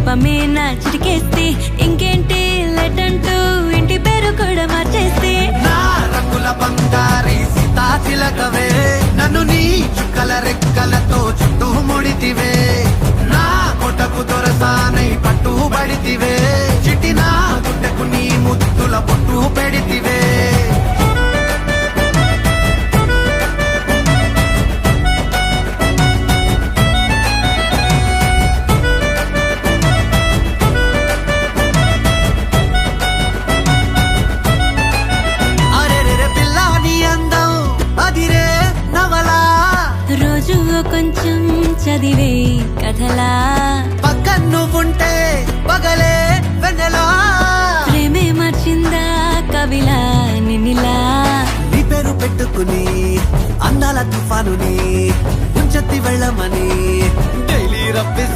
రూపమే నా చిటికేస్తే ఇంకేంటి లెటంటూ ఇంటి పేరు కూడా మార్చేస్తే నా రంగుల బంగారి సీతాచిలకవే నన్ను నీ చుక్కల రెక్కలతో చుట్టూ ముడితివే నా కొటకు దొరసానై పట్టుబడితివే చిటి నా గుడ్డకు నీ ముద్దుల పొట్టు పెడితివే రోజు కొంచెం చదివే కథలా పక్కన నువ్వుంటే పగలే వెన్నెలా ప్రేమే మార్చిందా కవిలా నిన్నిలా నీ పేరు పెట్టుకుని అందాల తుఫానుని ఉంచెత్తి వెళ్ళమని డైలీ రప్పిస్తా